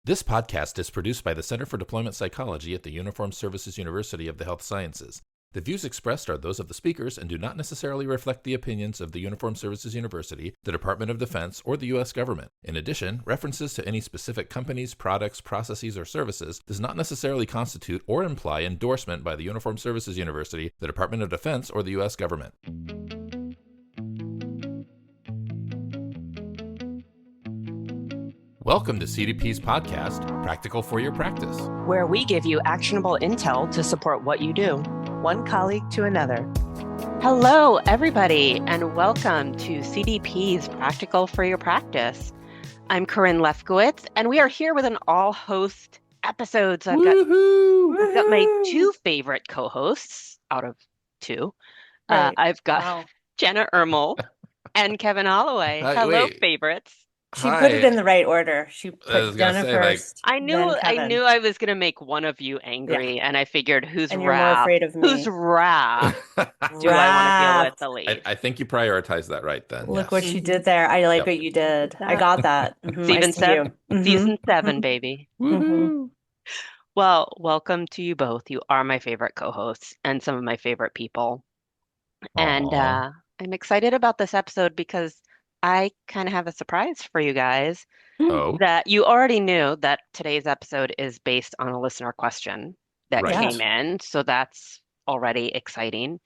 This podcast is produced by the Center for Deployment Psychology at the Uniformed Services University of the Health Sciences. The views expressed are those of the speakers and do not necessarily reflect the opinions of the Uniformed Services University, the Department of Defense, or the U.S. government. In addition, references to any specific companies, products, processes, or services does not necessarily constitute or imply endorsement by the Uniformed Services University, the Department of Defense, or the U.S. government. Welcome to CDP's podcast, Practical for Your Practice, where we give you actionable intel to support what you do, one colleague to another. Hello, everybody, and welcome to CDP's Practical for Your Practice. I'm Corinne Lefkowitz, and we are here with an all-host episodes. I've got my two favorite co-hosts out of two. Right. I've got Jenna Ermel and Kevin Holloway. Hello, favorites. She put it in the right order. She put Jenna first. I knew I was going to make one of you angry, and I figured whose and you're more afraid of me. Whose wrath do I want to deal with the least? I think you prioritized that right then. Look what you did there. I like what you did. I got that. Season 7, baby. Well, welcome to you both. You are my favorite co-hosts and some of my favorite people. And I'm excited about this episode because I kind of have a surprise for you guys. That you already knew that today's episode is based on a listener question that came in. So that's already exciting.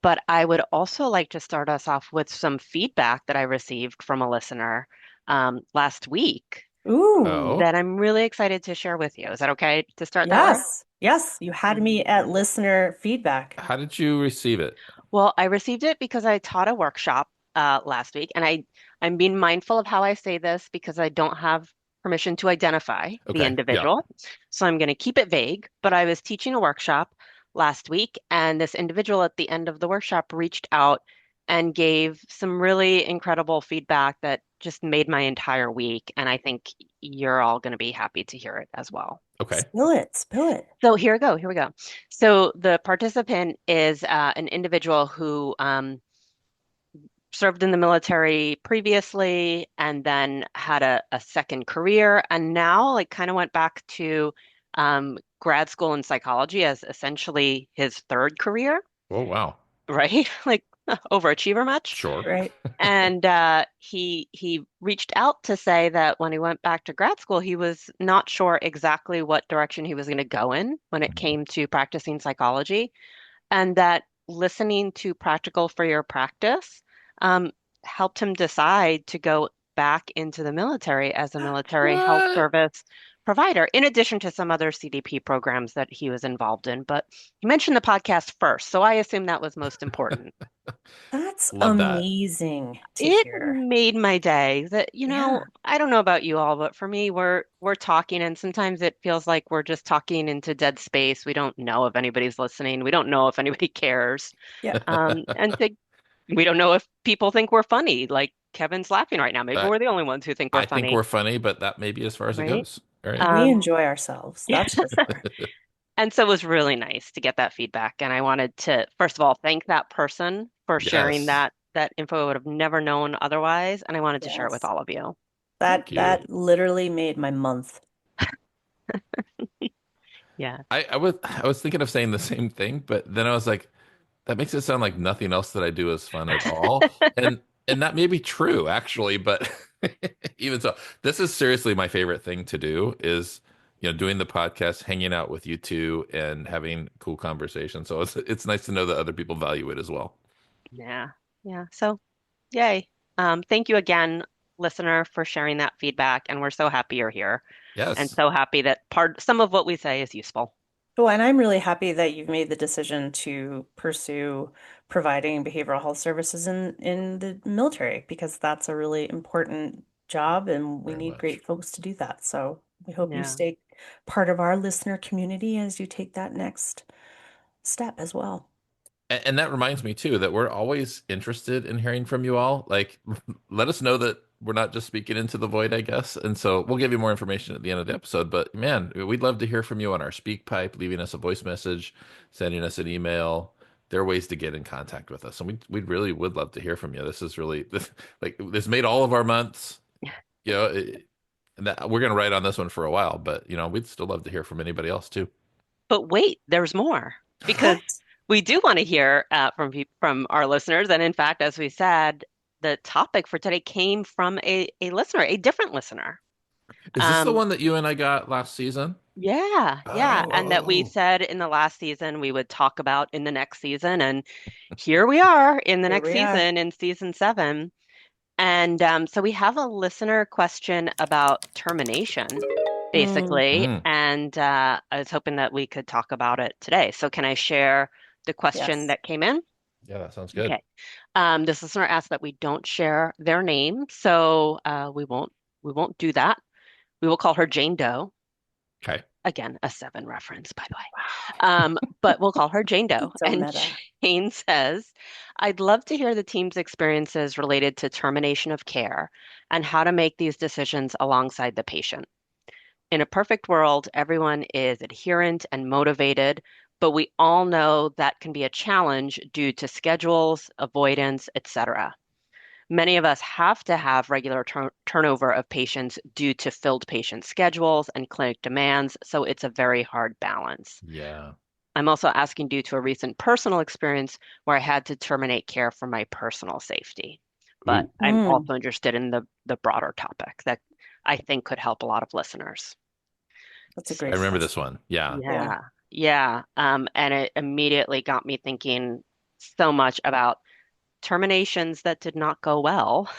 But I would also like to start us off with some feedback that I received from a listener last week that I'm really excited to share with you. Is that okay to start that? Yes. You had me at listener feedback. How did you receive it? Well, I received it because I taught a workshop last week, and I'm being mindful of how I say this because I don't have permission to identify the individual. So I'm going to keep it vague, but I was teaching a workshop last week, and this individual at the end of the workshop reached out and gave some really incredible feedback that just made my entire week. And I think you're all going to be happy to hear it as well. Okay. Spill it. So here we go. So the participant is an individual who served in the military previously and then had a second career, and now kind of went back to grad school in psychology as essentially his third career. Oh, wow. Right? Overachiever much? Sure. Right. And he reached out to say that when he went back to grad school, he was not sure exactly what direction he was going to go in when it came to practicing psychology, and that listening to Practical for Your Practice helped him decide to go back into the military as a military health service provider, in addition to some other CDP programs that he was involved in. But he mentioned the podcast first, so I assume that was most important. That's amazing to hear. It made my day. That I don't know about you all, but for me, we're talking, and sometimes it feels like we're just talking into dead space. We don't know if anybody's listening. We don't know if anybody cares. Yeah. We don't know if people think we're funny. Like Kevin's laughing right now. Maybe we're the only ones who think we're funny. I think we're funny, but that may be as far as it goes. Right. We enjoy ourselves. That's for sure. And so it was really nice to get that feedback. And I wanted to, first of all, thank that person for sharing that info I would have never known otherwise. And I wanted to share it with all of you. That literally made my month. Yeah. I was thinking of saying the same thing, but then I was like, that makes it sound like nothing else that I do is fun at all. and that may be true, actually, but even so, this is seriously my favorite thing to do is, doing the podcast, hanging out with you two and having cool conversations. So it's nice to know that other people value it as well. Yeah. So yay. Thank you again, listener, for sharing that feedback. And we're so happy you're here. Yes. And so happy that some of what we say is useful. Well, and I'm really happy that you've made the decision to pursue providing behavioral health services in the military, because that's a really important job and we need great folks to do that. So we hope you stay part of our listener community as you take that next step as well. And that reminds me too, that we're always interested in hearing from you all. Like, let us know that we're not just speaking into the void, I guess. And so we'll give you more information at the end of the episode. But man, we'd love to hear from you on our speak pipe, leaving us a voice message, sending us an email. There are ways to get in contact with us. And we really would love to hear from you. This is really, this made all of our months. we're going to write on this one for a while, but we'd still love to hear from anybody else too. But wait, there's more because What? we do want to hear from our listeners. And in fact, as we said, the topic for today came from a listener, a different listener. Is this the Um, one that you and I got last season? yeah, Oh, yeah. oh, And that we oh. said in the last season we would talk about in the next season. And here we are in the Here next we are. season in season 7. And so we have a listener question about termination, Mm, basically. Mm. And I was hoping that we could talk about it today. So can I share the question yes. that came in? Yeah, that sounds good. Okay. This listener asked that we don't share their name, so we won't do that. We will call her Jane Doe. Okay. Again, a 7 reference, by the way. But we'll call her Jane Doe. So And meta. Jane says, I'd love to hear the team's experiences related to termination of care and how to make these decisions alongside the patient. In a perfect world, everyone is adherent and motivated, but we all know that can be a challenge due to schedules, avoidance, etc. Many of us have to have regular turnover of patients due to filled patient schedules and clinic demands, so it's a very hard balance. Yeah. I'm also asking due to a recent personal experience where I had to terminate care for my personal safety. But Ooh. I'm Mm, also interested in the broader topic that I think could help a lot of listeners. that's a I great remember this question. one. Yeah. Yeah. Yeah, yeah. And it immediately got me thinking so much about terminations that did not go well.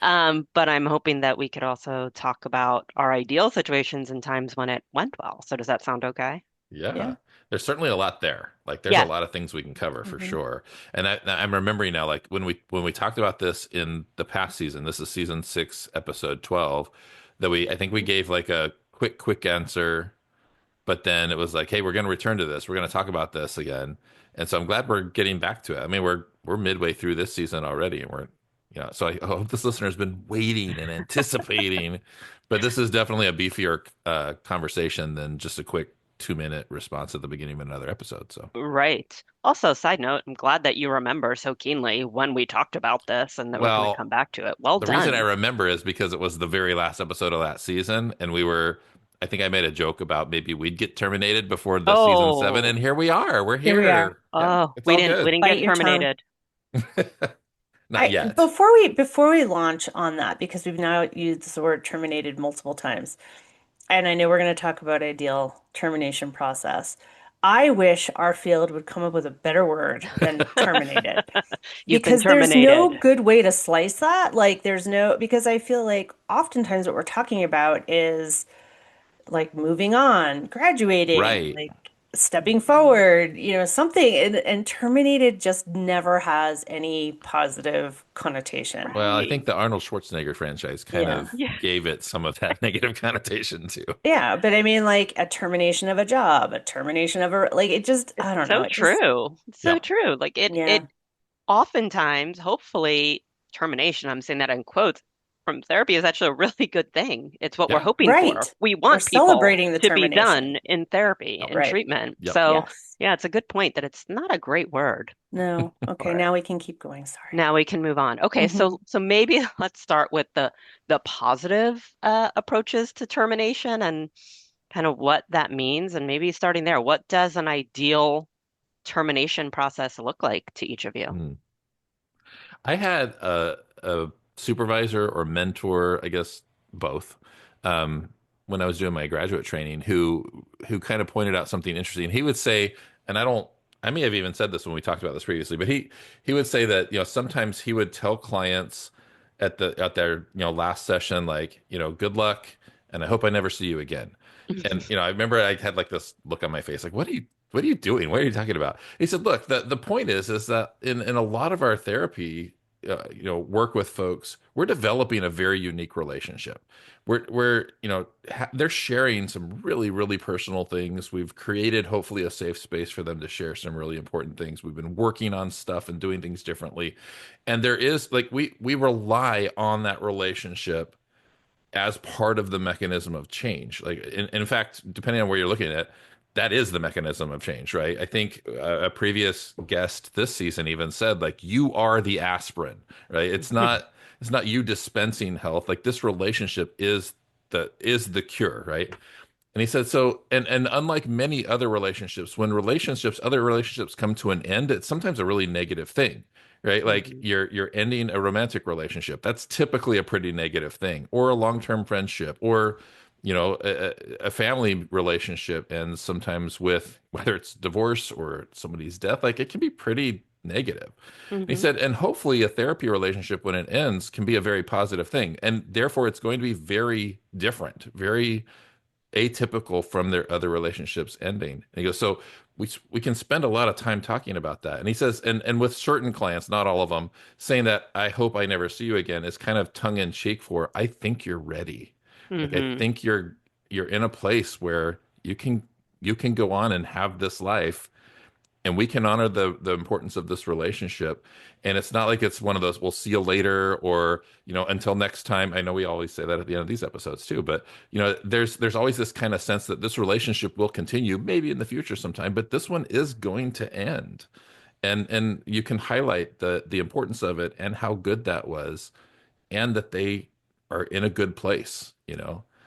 But I'm hoping that we could also talk about our ideal situations and times when it went well. So does that sound okay? Yeah. Yeah. There's certainly a lot there. Like there's a Yes. lot of things we can cover for Hmm. sure. And I'm remembering now, like when we talked about this in the past season, this is season 6, episode 12, that I think we gave like a quick answer, but then it was like, hey, we're going to return to this. We're going to talk about this again. And so I'm glad we're getting back to it. I mean, we're midway through this season already, and so I hope this listener's been waiting and anticipating. But this is definitely a beefier conversation than just a quick 2-minute response at the beginning of another episode. So, Right. Also, side note, I'm glad that you remember so keenly when we talked about this and that we're going to come well, back to it. Well the reason I done. remember is because it was the very last episode of that season, and I think I made a joke about maybe we'd get terminated before the season 7, and Oh, here we are. We're Here we are. here. Yeah, oh, it's we all didn't we good. didn't Bite get your tongue. terminated. Not I yet. before we launch on that, because we've now used the word terminated multiple times, and I know we're going to talk about ideal termination process. I wish our field would come up with a better word than terminated, You've been because there's no terminated. good way to slice that. Like there's no, because I feel like oftentimes what we're talking about is like moving on, graduating, Right. like stepping forward, something. And terminated just never has any positive connotation. Well, I Right. think the Arnold Schwarzenegger franchise kind Yeah. of Yeah. gave it some of that negative connotation too. Yeah, but I mean, like a termination of a job, a termination of a, like it just, It's I don't know. so It just, true. It's so Yep. true. Like it yeah. oftentimes, hopefully, termination, I'm saying that in quotes, from therapy is actually a really good thing. It's what we're Yeah. hoping for. Right. We We're want people celebrating the to be done termination. in therapy Yep. and Right. treatment. Yep. So, Yes. yeah, it's a good point that it's not a great word. No. All Okay, right. now we can keep going. Sorry. Now we can move on. Okay, so Hmm. so maybe let's start with the positive approaches to termination and kind of what that means, and maybe starting there. What does an ideal termination process look like to each of you? Hmm. I had a supervisor or mentor, I guess both, um, when I was doing my graduate training, who kind of pointed out something interesting. He would say, and I may have even said this when we talked about this previously, but he would say that sometimes he would tell clients at their last session, like, good luck, and I hope I never see you again. And I remember I had like this look on my face, like, what are you doing? What are you talking about? He said, look, the point is that in a lot of our therapy, work with folks, we're developing a very unique relationship. They're sharing some really, really personal things. We've created hopefully a safe space for them to share some really important things. We've been working on stuff and doing things differently. And there is like, we rely on that relationship as part of the mechanism of change. Like, in fact, depending on where you're looking at, that is the mechanism of change, right? I think a previous guest this season even said, like, you are the aspirin, right? It's not. it's not you dispensing health. Like this relationship is the cure, right? And he said, so, and unlike many other relationships, when other relationships come to an end, it's sometimes a really negative thing, right? Like Hmm. you're ending a romantic relationship. That's typically a pretty negative thing, or a long-term friendship, or a family relationship. And sometimes with whether it's divorce or somebody's death, like it can be pretty negative. And he Hmm. said, and hopefully a therapy relationship when it ends can be a very positive thing. And therefore it's going to be very different, very atypical from their other relationships ending. And he goes, so we can spend a lot of time talking about that. And he says, and with certain clients, not all of them, saying that I hope I never see you again is kind of tongue in cheek for I think you're ready. Like I Hmm. think you're in a place where you can go on and have this life and we can honor the importance of this relationship. And it's not like it's one of those we'll see you later, or until next time. I know we always say that at the end of these episodes too, but there's always this kind of sense that this relationship will continue maybe in the future sometime, but this one is going to end. And you can highlight the importance of it and how good that was, and that they are in a good place,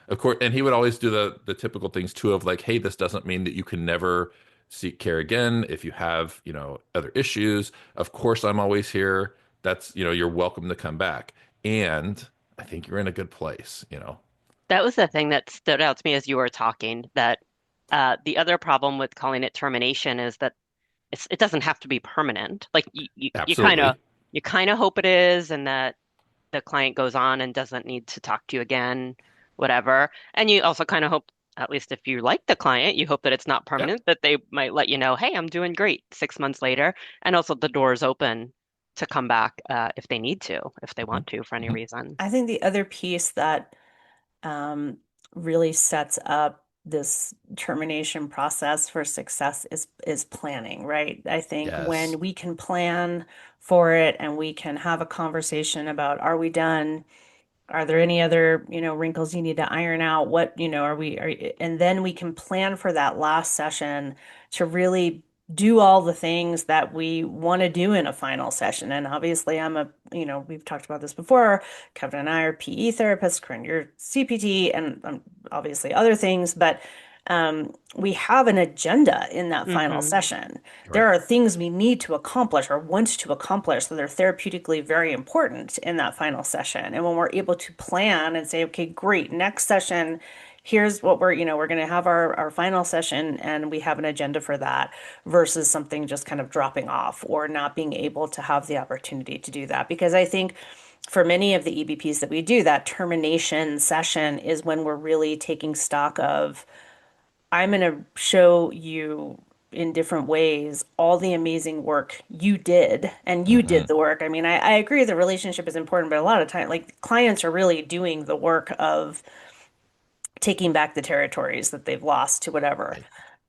Of course, and he would always do the typical things too of like, hey, this doesn't mean that you can never seek care again if you have, other issues. Of course, I'm always here. That's, you're welcome to come back. And I think you're in a good place. That was the thing that stood out to me as you were talking, that the other problem with calling it termination is that it doesn't have to be permanent. Like Absolutely. you kind of hope it is, and that the client goes on and doesn't need to talk to you again, whatever. And you also kind of hope, at least if you like the client, you hope that it's not Yeah. permanent, that they might let you know, hey, I'm doing great 6 months later. And also the door is open to come back if they need to, if they Hmm. want to for any Hmm. reason. I think the other piece that um, really sets up this termination process for success is planning, right? I think Yes. when we can plan for it and we can have a conversation about, are we done? Are there any other, wrinkles you need to iron out? What, and then we can plan for that last session to really do all the things that we want to do in a final session. And obviously, we've talked about this before. Kevin and I are PE therapists, Corinne, you're CPT, and obviously other things, but we have an agenda in that final Hmm. session. There Right. are things we need to accomplish or want to accomplish that are therapeutically very important in that final session. And when we're able to plan and say, okay, great, next session, here's what we're going to have our final session and we have an agenda for that versus something just kind of dropping off or not being able to have the opportunity to do that. Because I think for many of the EBPs that we do, that termination session is when we're really taking stock of I'm going to show you in different ways all the amazing work you did, and you did Hmm. the work. I mean, I agree the relationship is important, but a lot of time, like clients are really doing the work of taking back the territories that they've lost to whatever.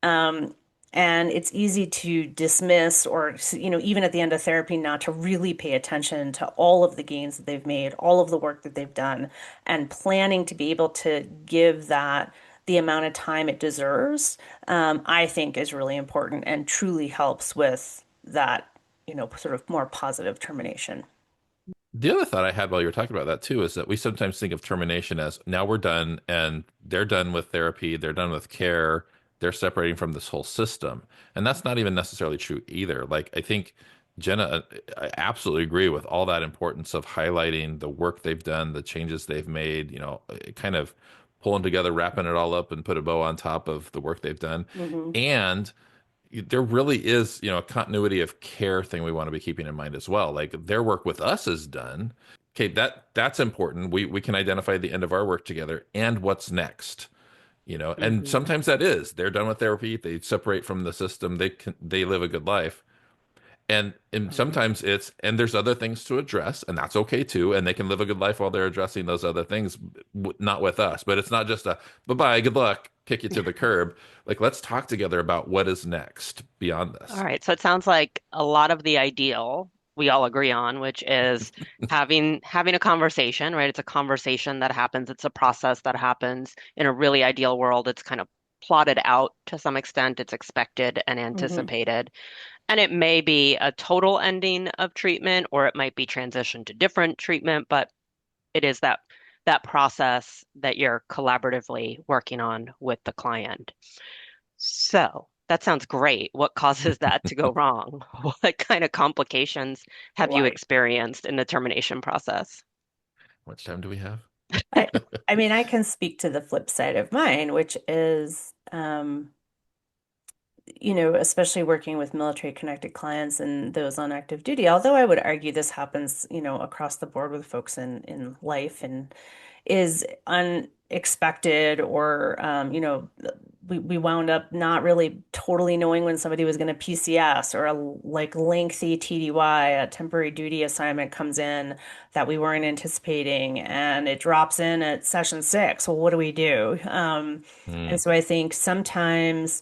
Right. Um, and it's easy to dismiss or, even at the end of therapy, not to really pay attention to all of the gains that they've made, all of the work that they've done, and planning to be able to give that the amount of time it deserves, I think is really important and truly helps with that, sort of more positive termination. The other thought I had while you were talking about that too is that we sometimes think of termination as now we're done and they're done with therapy, they're done with care, they're separating from this whole system. And that's not even necessarily true either. Like, I think Jenna, I absolutely agree with all that importance of highlighting the work they've done, the changes they've made, kind of pulling together, wrapping it all up and put a bow on top of the work they've done. Hmm. And there really is, a continuity of care thing we want to be keeping in mind as well. Like their work with us is done. Okay, that's important. We can identify the end of our work together and what's next. And Hmm. sometimes that is they're done with therapy, they separate from the system, they live a good life. And sometimes it's and there's other things to address, and that's okay too. And they can live a good life while they're addressing those other things, not with us. But it's not just a bye-bye, good luck, kick you to the curb. Like let's talk together about what is next beyond All this. right. So it sounds like a lot of the ideal we all agree on, which is having a conversation, right? It's a conversation that happens. It's a process that happens. In a really ideal world, it's kind of plotted out to some extent. It's expected and Hmm. anticipated. And it may be a total ending of treatment, or it might be transition to different treatment, but it is that process that you're collaboratively working on with the client. So that sounds great. What causes that to go wrong? What kind of complications have you Right. experienced in the termination process? How much time do we have? I I mean, I can speak to the flip side of mine, which is especially working with military connected clients and those on active duty, although I would argue this happens, across the board with folks in life and is unexpected or we wound up not really totally knowing when somebody was going to PCS or a like lengthy TDY, a temporary duty assignment comes in that we weren't anticipating and it drops in at session 6. Well, what do we do? And Mm, so I think sometimes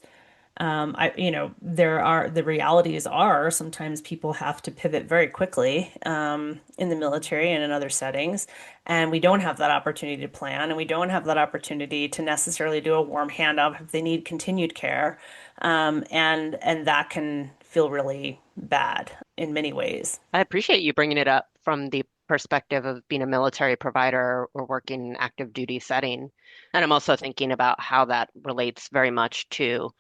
the realities are sometimes people have to pivot very quickly in the military and in other settings, and we don't have that opportunity to plan, and we don't have that opportunity to necessarily do a warm handoff if they need continued care, and that can feel really bad in many ways. I appreciate you bringing it up from the perspective of being a military provider or working in an active duty setting. And I'm also thinking about how that relates very much to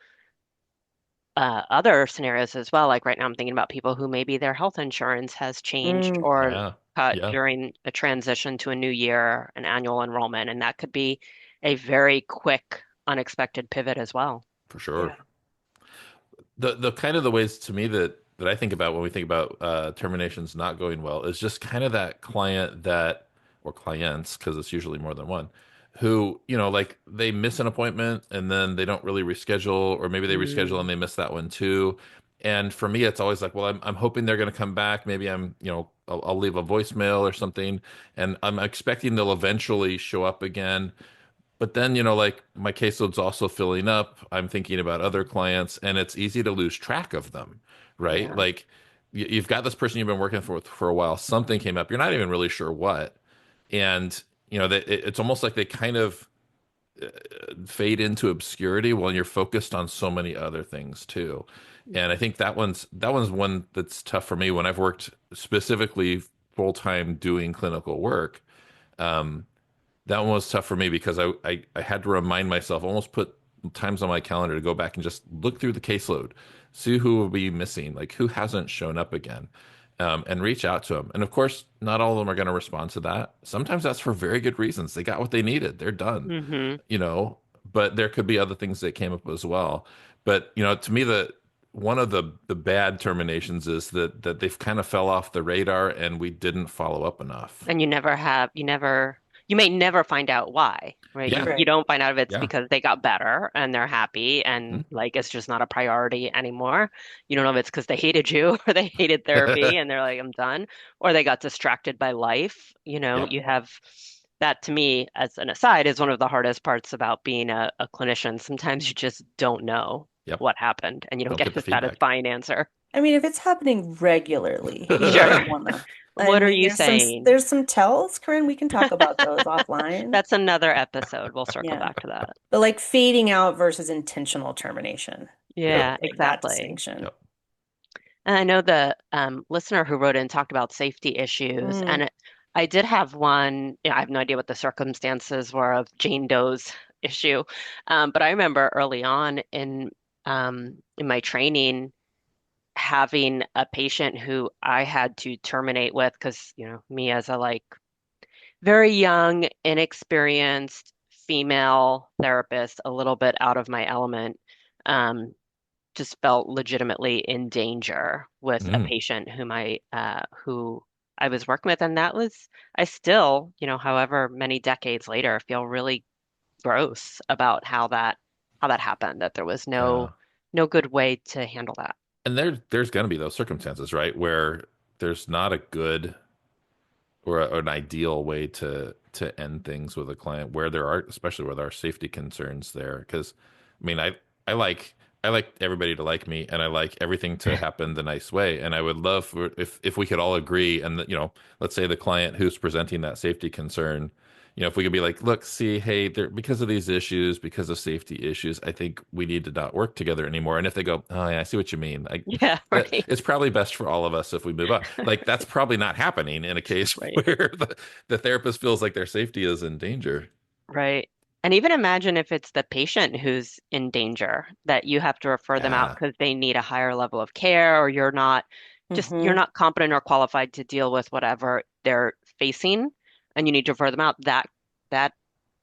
other scenarios as well. Like right now, I'm thinking about people who maybe their health insurance has changed Mm, or yeah. cut Yeah, during a transition to a new year, an annual enrollment, and that could be a very quick, unexpected pivot as well. for sure. yeah. The kind of the ways to me that I think about when we think about terminations not going well is just kind of that client that or clients, because it's usually more than one, who, like they miss an appointment and then they don't really reschedule, or maybe they reschedule and Mm, they miss that one too. And for me, it's always like, well, I'm hoping they're going to come back. Maybe I'll leave a voicemail or something, and I'm expecting they'll eventually show up again. But then, like my caseload's also filling up. I'm thinking about other clients, and it's easy to lose track of them, right? yeah. Like you've got this person you've been working for a while. Something came up. You're not even really sure what, and it's almost like they kind of fade into obscurity while you're focused on so many other things too. And I think that one's one that's tough for me when I've worked specifically full time doing clinical work. Um, that one was tough for me because I had to remind myself, almost put times on my calendar to go back and just look through the caseload, see who will be missing, like who hasn't shown up again, and reach out to them. And of course, not all of them are going to respond to that. Sometimes that's for very good reasons. They got what they needed. They're done, Hmm. you know, but there could be other things that came up as well. But, to me, one of the bad terminations is that they've kind of fell off the radar and we didn't follow up enough. And you may never find out why, right? Yeah. You Right. don't find out if it's Yeah. because they got better and they're happy and like it's just not a priority anymore. You don't know if it's because they hated you or they hated therapy and they're like, I'm done, or they got distracted by life. Yep. You have that to me, as an aside, is one of the hardest parts about being a clinician. Sometimes you just don't know Yep. what happened and you don't Don't get get the a feedback. satisfying answer. I mean, if it's happening regularly, you Sure. might wanna. I What are mean, you there's some saying? there's some tells, Corinne. We can talk about those offline. That's another episode. We'll circle Yeah. back to that. But like fading out versus intentional termination, Yep. Yeah, like that exactly. distinction. Yep. And I know the listener who wrote in talked about safety issues, Mm, and I did have one. I have no idea what the circumstances were of Jane Doe's issue, but I remember early on in my training having a patient who I had to terminate with because me as a like very young, inexperienced female therapist, a little bit out of my element. Um, just felt legitimately in danger with a Mm. patient who I was working with, and that was I still, however many decades later, feel really gross about how that happened, that there was Yeah. no good way to handle that. And there's going to be those circumstances, right, where there's not a good or an ideal way to end things with a client where there are, especially where there are safety concerns there. Because, I mean, I like I like everybody to like me, and I like everything to happen the nice way. And I would love if we could all agree, and let's say the client who's presenting that safety concern, if we could be like, look, see, hey, there, because of these issues, because of safety issues, I think we need to not work together anymore. And if they go, oh yeah, I see what you mean. Yeah, That right. it's probably best for all of us if we move on. Like that's probably not happening in a case Right. where the therapist feels like their safety is in danger. Right. And even imagine if it's the patient who's in danger that you have to refer them out Yeah, because they need a higher level of care or you're Hmm. not competent or qualified to deal with whatever they're facing and you need to refer them out. That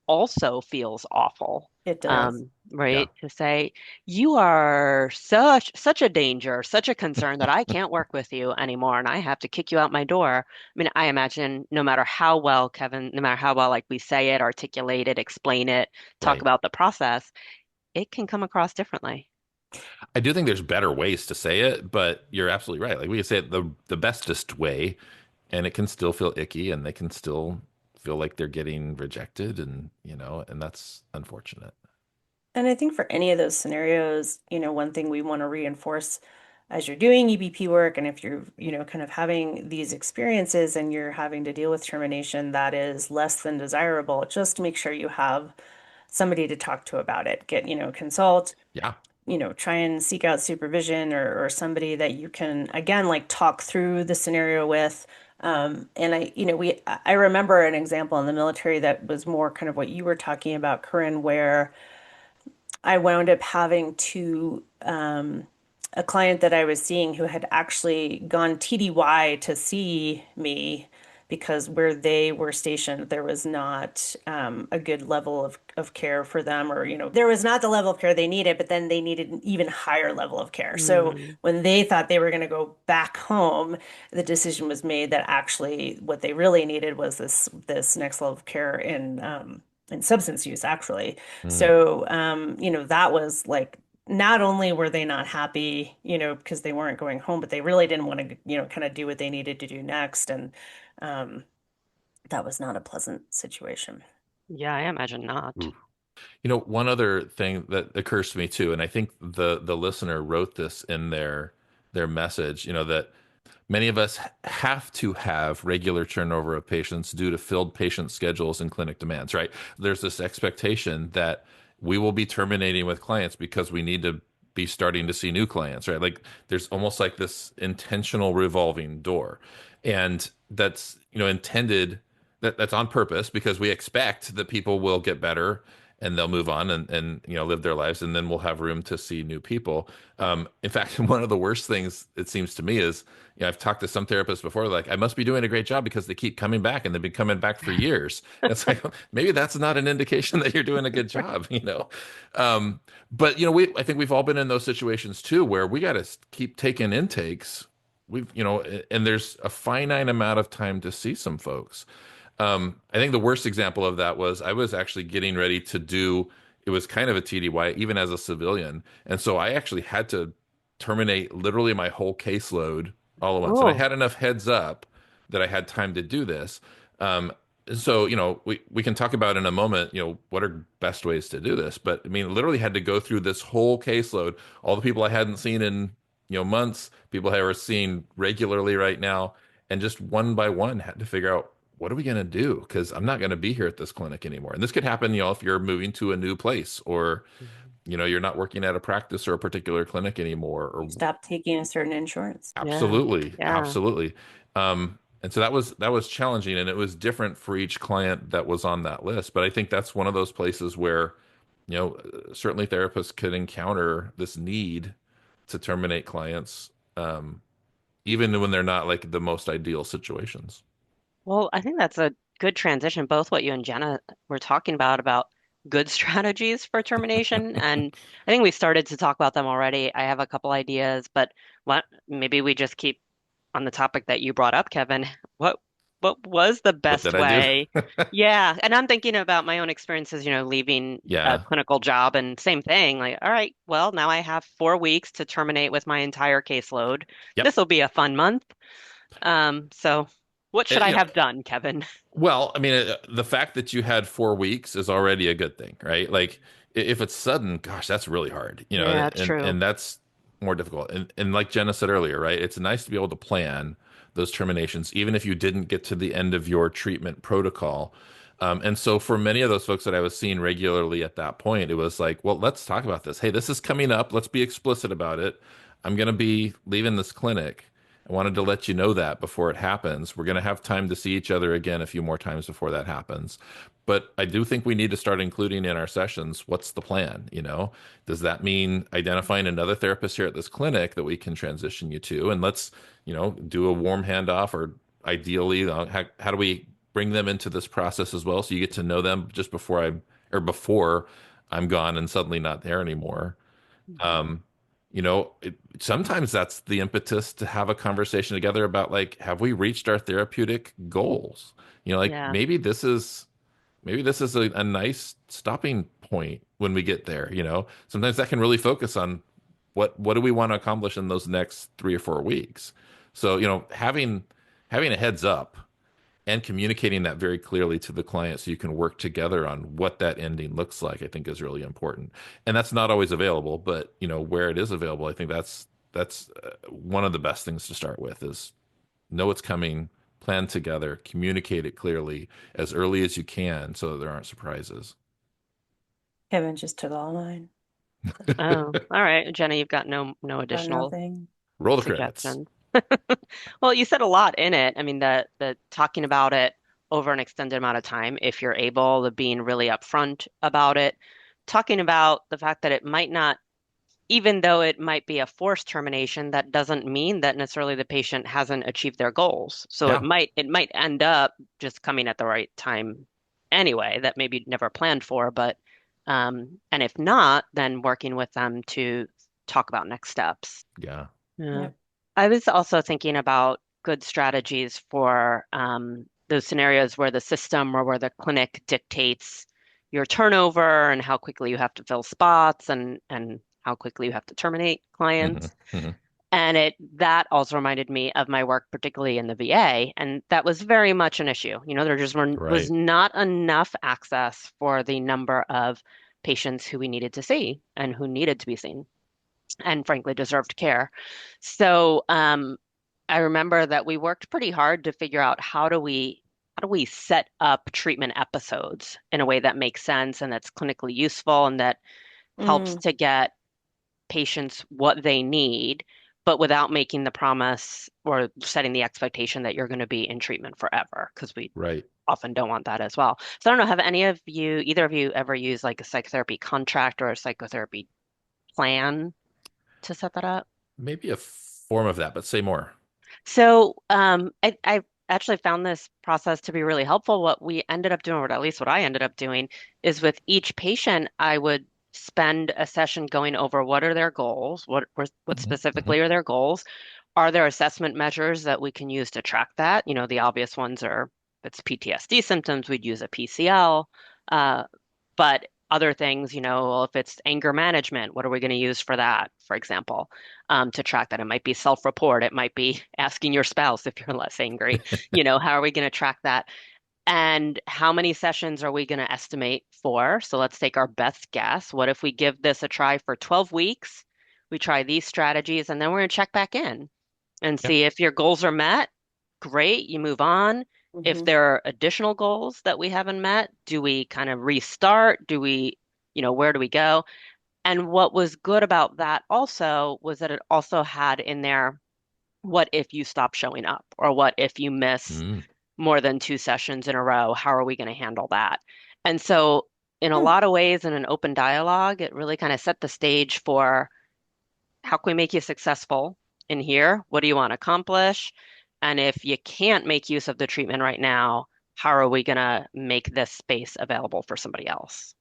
also feels awful. It does. yeah. Right? To say, you are such a danger, such a concern that I can't work with you anymore and I have to kick you out my door. I mean, I imagine no matter how well, Kevin, no matter how well like we say it, articulate it, explain it, talk Right. about the process, it can come across differently. I do think there's better ways to say it, but you're absolutely right. Like we can say it the bestest way, and it can still feel icky, and they can still feel like they're getting rejected, and and that's unfortunate. And I think for any of those scenarios, one thing we want to reinforce as you're doing EBP work, and if you're, kind of having these experiences and you're having to deal with termination that is less than desirable, just make sure you have somebody to talk to about it. Get, consult, Yeah. try and seek out supervision or somebody that you can, again, like talk through the scenario with. And I remember an example in the military that was more kind of what you were talking about, Corinne, where I wound up having to a client that I was seeing who had actually gone TDY to see me because where they were stationed, there was not a good level of care for them, or, there was not the level of care they needed, but then they needed an even higher level of care. So Mm, when they thought they were going to go back home, the decision was made that actually what they really needed was this next level of care in substance use, actually. Mm. So, that was like, not only were they not happy, because they weren't going home, but they really didn't want to, kind of do what they needed to do next. And um, that was not a pleasant situation. yeah, I imagine not. Ooh. One other thing that occurs to me too, and I think the listener wrote this in their message, that many of us have to have regular turnover of patients due to filled patient schedules and clinic demands, right? There's this expectation that we will be terminating with clients because we need to be starting to see new clients, right? Like there's almost like this intentional revolving door. And that's, intended that's on purpose because we expect that people will get better and they'll move on and live their lives and then we'll have room to see new people. In fact, one of the worst things it seems to me is I've talked to some therapists before, like I must be doing a great job because they keep coming back and they've been coming back for years. It's like maybe that's not an indication that you're doing a good job. um, but I think we've all been in those situations too where we got to keep taking intakes. And there's a finite amount of time to see some folks. I think the worst example of that was I was actually getting ready to do, it was kind of a TDY, even as a civilian. And so I actually had to terminate literally my whole caseload all at once. And I Oh, had enough heads up that I had time to do this. Um, so, we can talk about in a moment, what are best ways to do this. But I mean, literally had to go through this whole caseload, all the people I hadn't seen in, months, people I were seeing regularly right now, and just one by one had to figure out what are we going to do? Because I'm not going to be here at this clinic anymore. And this could happen, if you're moving to a new place or, you're not working at a practice or a particular clinic anymore or You stop taking a certain insurance. yeah, absolutely, yeah. absolutely. And so that was challenging and it was different for each client that was on that list. But I think that's one of those places where, certainly therapists could encounter this need to terminate clients, even when they're not like the most ideal situations. Well, I think that's a good transition, both what you and Jenna were talking about good strategies for termination. And I think we started to talk about them already. I have a couple ideas, but maybe we just keep on the topic that you brought up, Kevin. What what was the What did best I do? way? Yeah, and I'm thinking about my own experiences, leaving a Yeah. clinical job and same thing. Like, all right, well, now I have 4 weeks to terminate with my entire caseload. Yep. This will be a fun month. So what should It- I you know, have done, Kevin? well, I mean, the fact that you had 4 weeks is already a good thing, right? Like, if it's sudden, gosh, that's really hard, Yeah, it's and true. and that's more difficult. And like Jenna said earlier, right? It's nice to be able to plan those terminations, even if you didn't get to the end of your treatment protocol. And so for many of those folks that I was seeing regularly at that point, it was like, well, let's talk about this. Hey, this is coming up. Let's be explicit about it. I'm going to be leaving this clinic. I wanted to let you know that before it happens. We're going to have time to see each other again a few more times before that happens. But I do think we need to start including in our sessions, what's the plan? Does that mean identifying another therapist here at this clinic that we can transition you to? And let's, do a warm handoff, or ideally, how do we bring them into this process as well, so you get to know them just before I'm gone and suddenly not there anymore. Mhm. Um, Sometimes that's the impetus to have a conversation together about, like, have we reached our therapeutic goals? Like, Yeah. maybe this is a nice stopping point when we get there. Sometimes that can really focus on what do we want to accomplish in those next 3 or 4 weeks. So, having a heads up and communicating that very clearly to the client so you can work together on what that ending looks like, I think is really important. And that's not always available, but where it is available, I think that's one of the best things to start with is know it's coming, plan together, communicate it clearly as early as you can so that there aren't surprises. Kevin just took all mine. Oh, all right. Jenna, you've got no Got additional nothing. Roll the credits. suggestions. Well, you said a lot in it. I mean, the talking about it over an extended amount of time, if you're able, the being really upfront about it, talking about the fact that it might not, even though it might be a forced termination, that doesn't mean that necessarily the patient hasn't achieved their goals. So it Yeah. might end up just coming at the right time anyway, that maybe you'd never planned for, but and if not, then working with them to talk about next steps. Yeah. Yeah. Yep. I was also thinking about good strategies for those scenarios where the system or where the clinic dictates your turnover and how quickly you have to fill spots and how quickly you have to terminate Hmm. clients. Hmm. And that also reminded me of my work, particularly in the VA, and that was very much an issue. There just was Right. not enough access for the number of patients who we needed to see and who needed to be seen and frankly deserved care. So I remember that we worked pretty hard to figure out how do we set up treatment episodes in a way that makes sense and that's clinically useful and that helps Mm, to get patients what they need, but without making the promise or setting the expectation that you're going to be in treatment forever, because we Right. often don't want that as well. So I don't know, have either of you ever used like a psychotherapy contract or a psychotherapy plan to set that up? Maybe a form of that, but say more. So I actually found this process to be really helpful. What we ended up doing, or at least what I ended up doing, is with each patient, I would spend a session going over what are their goals, what Hmm. Hmm. specifically are their goals, are there assessment measures that we can use to track that? The obvious ones are if it's PTSD symptoms, we'd use a PCL. Uh, but other things, well, if it's anger management, what are we going to use for that, for example, to track that? It might be self-report. It might be asking your spouse if you're less angry. How are we going to track that? And how many sessions are we going to estimate for? So let's take our best guess. What if we give this a try for 12 weeks? We try these strategies, and then we're going to check back in and Yeah. see if your goals are met. Great, you move on. If hmm there are additional goals that we haven't met, do we kind of restart? Where do we go? And what was good about that also was that it also had in there, what if you stop showing up? Or what if you miss Mm. more than two sessions in a row? How are we going to handle that? And so, in a Hmm. lot of ways, in an open dialogue, it really kind of set the stage for how can we make you successful in here? What do you want to accomplish? And if you can't make use of the treatment right now, how are we going to make this space available for somebody else?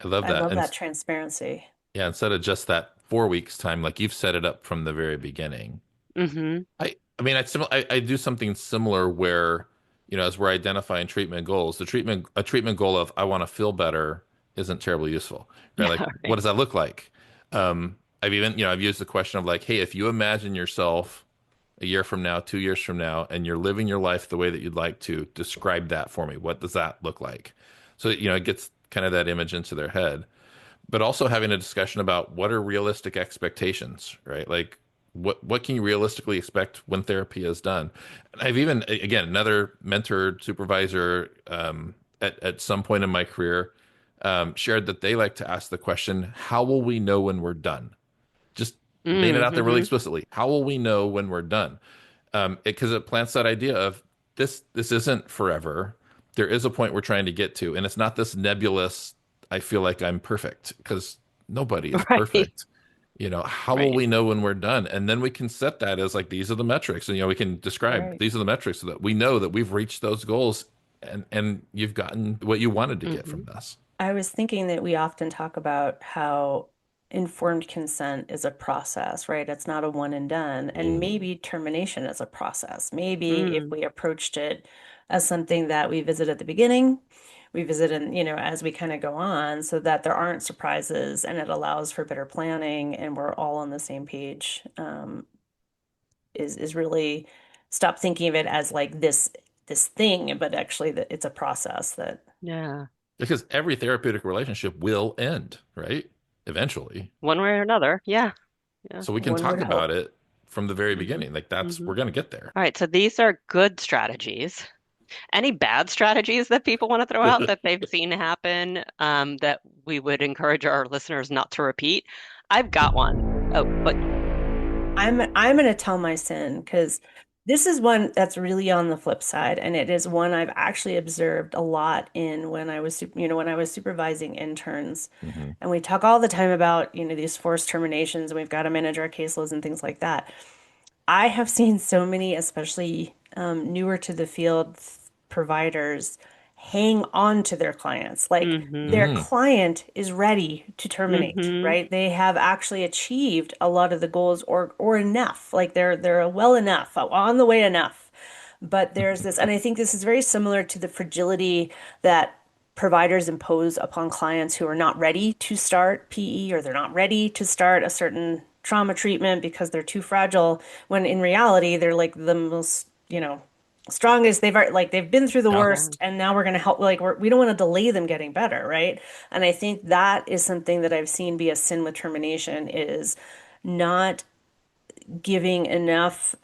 I love I that. love And that transparency. yeah, instead of just that 4 weeks time, like you've set it up from the very beginning. Hmm. I mean, I do something similar where, as we're identifying treatment goals, a treatment goal of I want to feel better isn't terribly useful, right? Yeah, Like, what right. does that look like? I've used the question of, like, hey, if you imagine yourself a year from now, 2 years from now, and you're living your life the way that you'd like to, describe that for me. What does that look like? So, it gets kind of that image into their head, but also having a discussion about what are realistic expectations, right? Like, what can you realistically expect when therapy is done? And I've even, again, another mentor, supervisor, at some point in my career shared that they like to ask the question, how will we know when we're done? Just laying it out there really Mm-hmm. explicitly. How will we know when we're done? Because it plants that idea of this isn't forever. There is a point we're trying to get to, and it's not this nebulous, I feel like I'm perfect, because nobody is Right. perfect. How will Right. we know when we're done? And then we can set that as like, these are the metrics. And, we can describe Right. these are the metrics so that we know that we've reached those goals and you've gotten what you wanted to get Mm-hmm. from this. I was thinking that we often talk about how informed consent is a process, right? It's not a one and done. And Mm. maybe termination is a process. Maybe if Mm. we approached it as something that we visit at the beginning, we visit and, as we kind of go on so that there aren't surprises and it allows for better planning and we're all on the same page, is really stop thinking of it as like this thing, but actually that it's a process that Yeah. Because every therapeutic relationship will end, right? Eventually. One way or another. Yeah. Yeah. So we can one would talk about hope. it from the very Mm-hmm. beginning. Like Mm-hmm. we're going to get there. All right. So these are good strategies. Any bad strategies that people want to throw out that they've seen happen, that we would encourage our listeners not to repeat? I've got one. Oh, but I'm gonna tell my sin because this is one that's really on the flip side, and it is one I've actually observed a lot in when I was, when I was supervising interns, Hmm. and we talk all the time about, these forced terminations, and we've got to manage our caseloads and things like that. I have seen so many, especially newer to the field providers, hang on to their clients. Like mm-hmm. their Mm. client is ready to terminate, Mm-hmm. right? They have actually achieved a lot of the goals or enough. Like they're well enough, on the way enough. But there's this, and I think this is very similar to the fragility that providers impose upon clients who are not ready to start PE or they're not ready to start a certain trauma treatment because they're too fragile, when in reality they're like the most, strongest. They've been through the Yeah. Yeah. worst and now we're going to help, like we don't want to delay them getting better, right? And I think that is something that I've seen be a sin with termination is not giving enough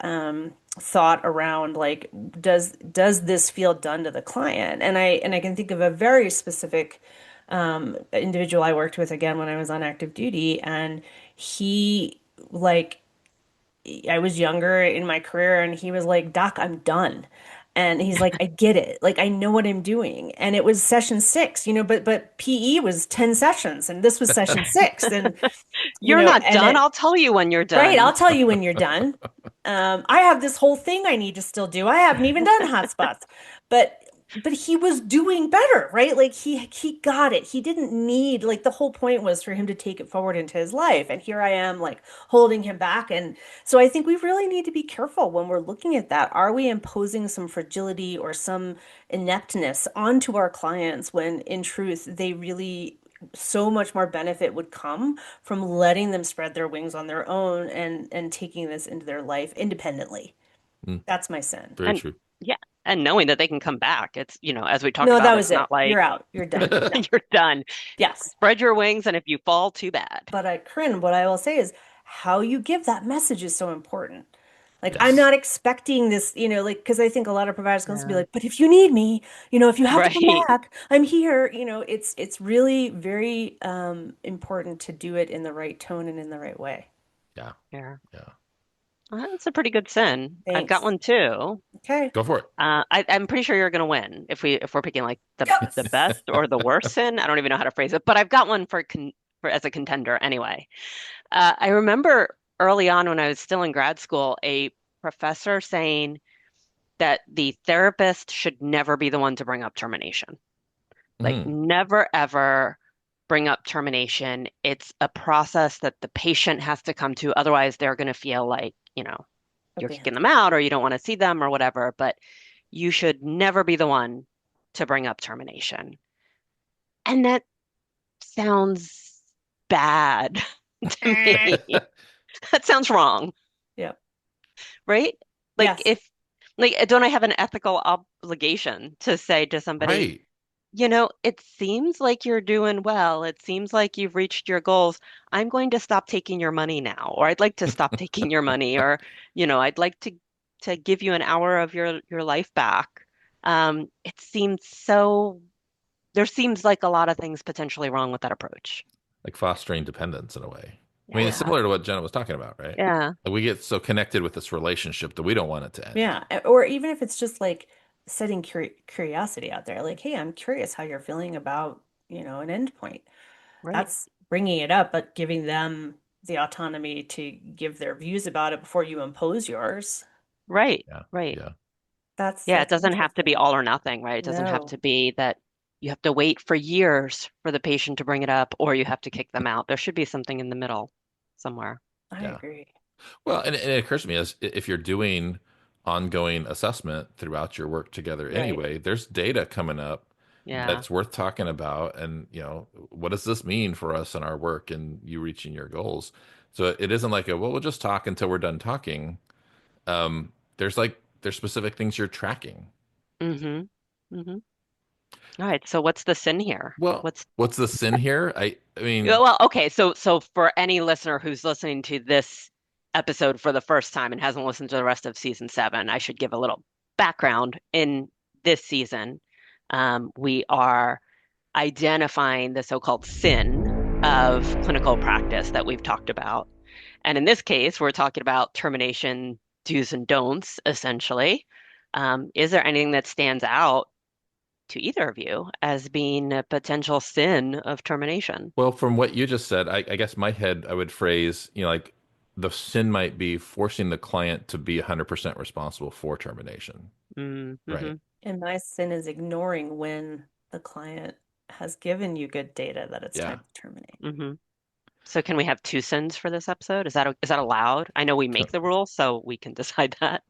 thought around like does this feel done to the client? And I can think of a very specific individual I worked with again when I was on active duty, and he like I was younger in my career, and he was like, "Doc, I'm done." And he's like, "I get it. Like, I know what I'm doing." And it was session six, but PE was 10 sessions, and this was session six. And, You're not and done. it, I'll tell you when you're right, done. I'll tell you when you're done. I have this whole thing I need to still do. I haven't even done hotspots, but he was doing better, right? Like he got it. He didn't need, like, the whole point was for him to take it forward into his life, and here I am like holding him back. And so I think we really need to be careful when we're looking at that. Are we imposing some fragility or some ineptness onto our clients when in truth they really so much more benefit would come from letting them spread their wings on their own and taking this into their life independently. Mm. That's my sin. Very And true. yeah, and knowing that they can come back. It's, as we talked No, that about, was it's not it. like You're out. You're done. No. you're done. Yes. Spread your wings, and if you fall, too bad. But Corinne, what I will say is how you give that message is so important. Like, I'm Yes. not expecting this, like, because I think a lot of providers can also be Yeah. like, but if you need me, if you have to come Right. back, I'm here. It's really very important to do it in the right tone and in the right way. Yeah. Yeah. Yeah. Well, that's a pretty good sin. I've got Thanks. one too. Okay. Go for it. I'm pretty sure you're gonna win if we're picking like the Yes. best or the worst sin. I don't even know how to phrase it, but I've got one for as a contender anyway. I remember early on when I was still in grad school, a professor saying that the therapist should never be the one to bring up termination. Like, Mm. never ever bring up termination. It's a process that the patient has to come to. Otherwise, they're going to feel like, you're kicking Abandoned. them out or you don't want to see them or whatever. But you should never be the one to bring up termination. And that sounds bad to me. That sounds wrong, Yep. right? Like, Yes. don't I have an ethical obligation to say to somebody, Right. it seems like you're doing well. It seems like you've reached your goals. I'm going to stop taking your money now, or I'd like to stop taking your money, or, I'd like to give you an hour of your life back. It seems so there seems like a lot of things potentially wrong with that approach. Like fostering dependence in a way. I mean, it's Yeah. similar to what Jenna was talking about, right? Yeah. Like we get so connected with this relationship that we don't want it to end. Yeah, or even if it's just like setting curiosity out there, like, hey, I'm curious how you're feeling about, an endpoint. Right. That's bringing it up, but giving them the autonomy to give their views about it before you impose yours. Right. Yeah. Right. Yeah. Yeah, it That's doesn't have to be interesting. all or nothing, right? It doesn't have No, to be that you have to wait for years for the patient to bring it up or you have to kick them out. There should be something in the middle somewhere. I Yeah. agree. Well, and it occurs to me as if you're doing ongoing assessment throughout your work together Right. anyway, there's data coming up Yeah. that's worth talking about. And, what does this mean for us in our work and you reaching your goals? So it isn't like well, we'll just talk until we're done talking. There's specific things you're tracking. Mm-hmm. Mm-hmm. All right. So what's the sin here? Well, What's what's the sin here? I Yeah, mean, well, okay, so for any listener who's listening to this episode for the first time and hasn't listened to the rest of season seven, I should give a little background. In this season, we are identifying the so-called sin of clinical practice that we've talked about. And in this case, we're talking about termination do's and don'ts, essentially. Is there anything that stands out to either of you as being a potential sin of termination? well, from what you just said, I guess my head, I would phrase, like the sin might be forcing the client to be 100% responsible for termination, right? Mm-hmm. And my sin is ignoring when the client has given you good data that it's Yeah. time to terminate. Mm-hmm. So can we have two sins for this episode? Is that allowed? I know we make the rule, so we can decide that.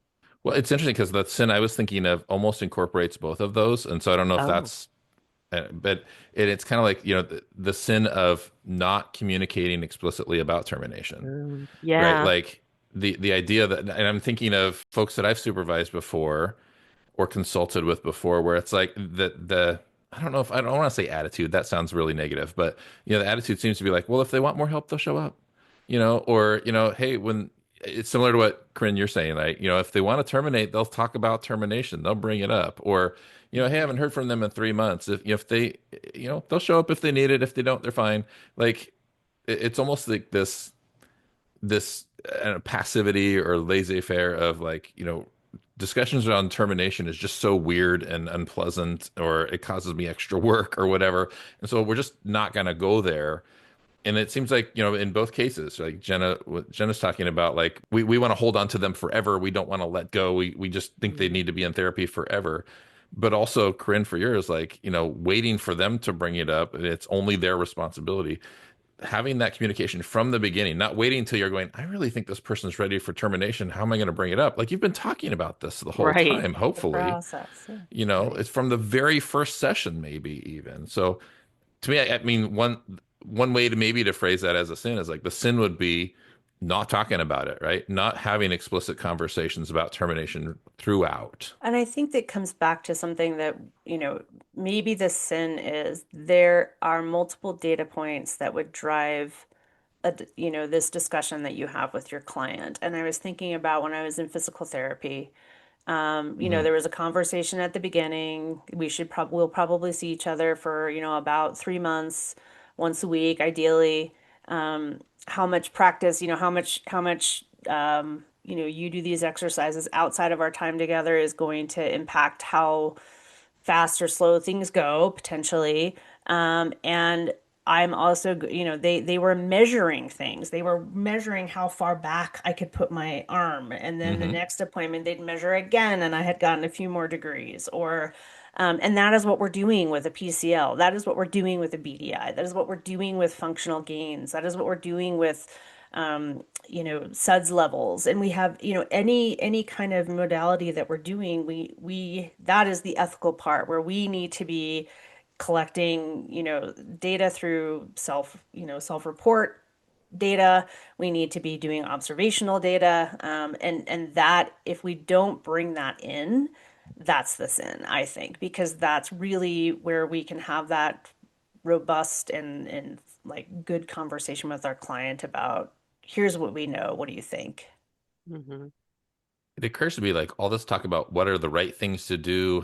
Well, it's interesting because the sin I was thinking of almost incorporates both of those. And so I don't know if Oh. that's, but it's kind of like, the sin of not communicating explicitly about termination, right? Yeah. Like the idea that, and I'm thinking of folks that I've supervised before or consulted with before where it's like I don't want to say attitude, that sounds really negative, but the attitude seems to be like, well, if they want more help they'll show up, or hey, when it's similar to what Corinne you're saying, like, if they want to terminate they'll talk about termination, they'll bring it up, or hey, I haven't heard from them in 3 months, if they, they'll show up if they need it, if they don't they're fine. Like it's almost like this passivity or laissez-faire of like, discussions around termination is just so weird and unpleasant, or it causes me extra work or whatever. And so we're just not going to go there. And it seems like, in both cases, like what Jenna's talking about, like we want to hold on to them forever. We don't want to let go. We just think they need to be in therapy forever. But also, Corinne, for yours, like, waiting for them to bring it up, and it's only their responsibility. Having that communication from the beginning, not waiting until you're going, I really think this person's ready for termination. How am I going to bring it up? Like you've been talking about this the whole Right. time, The hopefully. process. Yeah. It's from the very first session, maybe even. So to me, I mean, one way to maybe to phrase that as a sin is like the sin would be not talking about it, right? Not having explicit conversations about termination throughout. And I think that comes back to something that, maybe the sin is there are multiple data points that would drive this discussion that you have with your client. And I was thinking about when I was in physical therapy, Hmm. there was a conversation at the beginning. We'll probably see each other for, about 3 months, once a week, ideally. How much practice, you do these exercises outside of our time together is going to impact how fast or slow things go potentially. And I'm also, they were measuring things. They were measuring how far back I could put my arm. And then the Hmm. next appointment, they'd measure again, and I had gotten a few more degrees. And that is what we're doing with a PCL. That is what we're doing with a BDI. That is what we're doing with functional gains. That is what we're doing with SUDS levels. And we have, any kind of modality that we're doing, we that is the ethical part where we need to be collecting, data through self-report data. We need to be doing observational data. And that if we don't bring that in, that's the sin, I think, because that's really where we can have that robust and like good conversation with our client about here's what we know. What do you think? Hmm. It occurs to me like all this talk about what are the right things to do,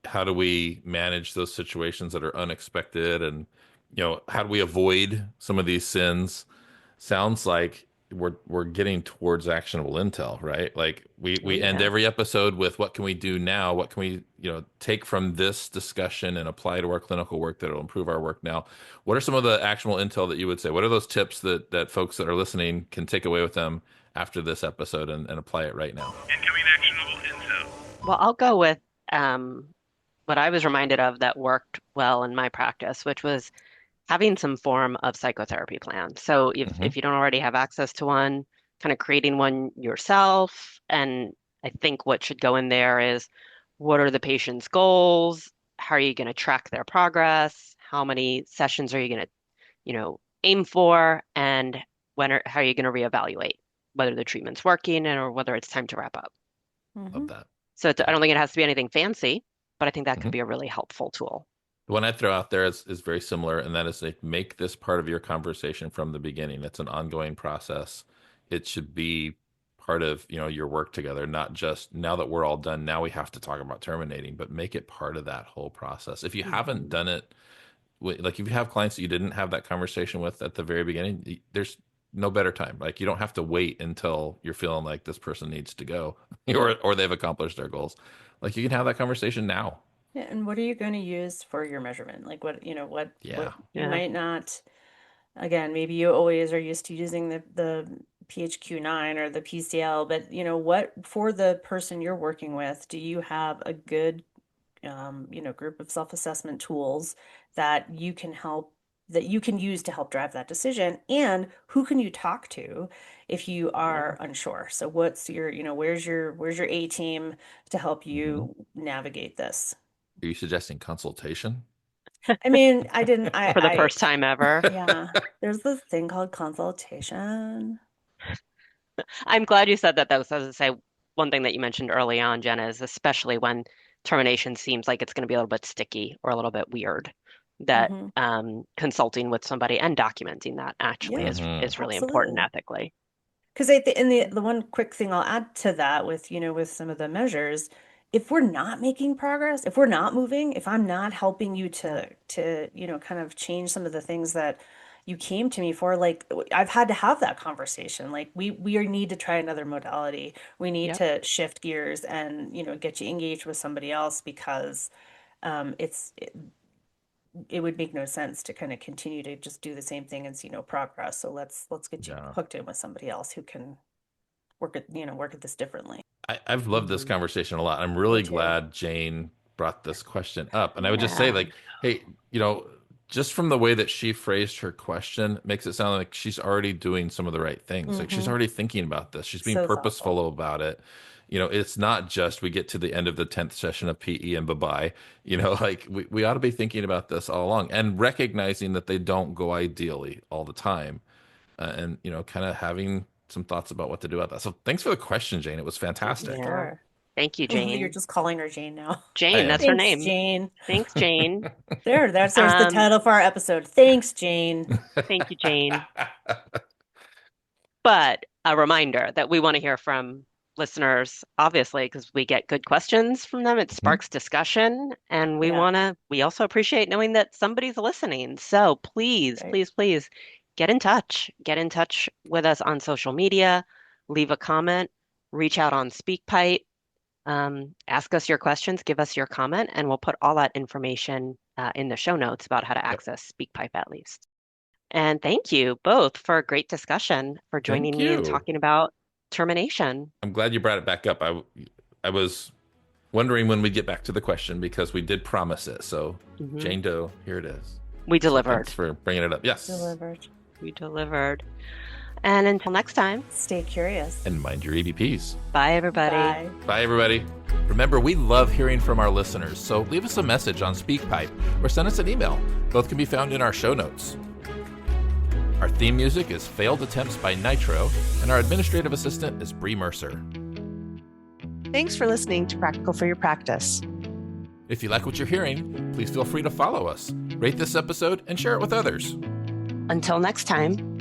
how do we manage those situations that are unexpected, and how do we avoid some of these sins? Sounds like we're getting towards actionable intel, right? Like we end every episode with, what can we do now? What can we take from this discussion and apply to our clinical work that will improve our work now? What are some of the actionable intel that you would say? What are those tips that folks that are listening can take away with them after this episode and apply it right now? Incoming actionable intel. Well, I'll go with what I was reminded of that worked well in my practice, which was having some form of psychotherapy plan. So if you don't already have access to one, kind of creating one yourself. And I think what should go in there is, what are the patient's goals? How are you going to track their progress? How many sessions are you going to, aim for? And how are you going to reevaluate whether the treatment's working or whether it's time to wrap up? Love that. So I don't think it has to be anything fancy, but I think that could be a really helpful tool. The one I throw out there is very similar, and that is, like, make this part of your conversation from the beginning. It's an ongoing process. It should be part of your work together, not just now that we're all done, now we have to talk about terminating, but make it part of that whole process. If you haven't done it, like if you have clients that you didn't have that conversation with at the very beginning, there's no better time. Like, you don't have to wait until you're feeling like this person needs to go or they've accomplished their goals. Like, you can have that conversation now. Yeah, and what are you going to use for your measurement? Like, what you might not, again, maybe you always are used to using the PHQ-9 or the PCL, but what, for the person you're working with, do you have a good group of self-assessment tools that you can use to help drive that decision? And who can you talk to if you are unsure? So what's your, where's your A team to help you navigate this? Are you suggesting consultation? I mean, For the first time ever. Yeah, there's this thing called consultation. I'm glad you said that, though. So, as I say, one thing that you mentioned early on, Jenna, is especially when termination seems like it's going to be a little bit sticky or a little bit weird, that consulting with somebody and documenting that actually is really important ethically. Because the one quick thing I'll add to that with some of the measures, if we're not making progress, if we're not moving, if I'm not helping you to kind of change some of the things that you came to me for, like, I've had to have that conversation. Like, we need to try another modality. We need to shift gears and get you engaged with somebody else, because it would make no sense to kind of continue to just do the same thing and see no progress. So let's get you hooked in with somebody else who can work at this differently. I've loved this conversation a lot. I'm really glad Jane brought this question up. And I would just say, like, hey, just from the way that she phrased her question makes it sound like she's already doing some of the right things. Like, she's already thinking about this. She's being purposeful about it. It's not just we get to the end of the 10th session of PE and bye-bye. Like, we ought to be thinking about this all along and recognizing that they don't go ideally all the time. And, kind of having some thoughts about what to do about that. So thanks for the question, Jane. It was fantastic. Sure. Thank you, Jane. You're just calling her Jane now. Jane, that's her name. Jane. Thanks, Jane. There's the title for our episode. Thanks, Jane. Thank you, Jane. But a reminder that we want to hear from listeners, obviously, because we get good questions from them. It sparks discussion, and we also appreciate knowing that somebody's listening. So please, please get in touch. Get in touch with us on social media, leave a comment, reach out on SpeakPipe, ask us your questions, give us your comment, and we'll put all that information in the show notes about how to access SpeakPipe, at least. And thank you both for a great discussion, for joining me and talking about termination. I'm glad you brought it back up. I was wondering when we'd get back to the question, because we did promise it. So Jane Doe, here it is. We delivered. So thanks for bringing it up. Yes. We delivered. And until next time, stay curious and mind your EVPs. Bye, everybody. Bye, everybody. Remember, we love hearing from our listeners, so leave us a message on SpeakPipe or send us an email. Both can be found in our show notes. Our theme music is Failed Attempts by Nitro, and our administrative assistant is Bree Mercer. Thanks for listening to Practical for Your Practice. If you like what you're hearing, please feel free to follow us, rate this episode, and share it with others. Until next time.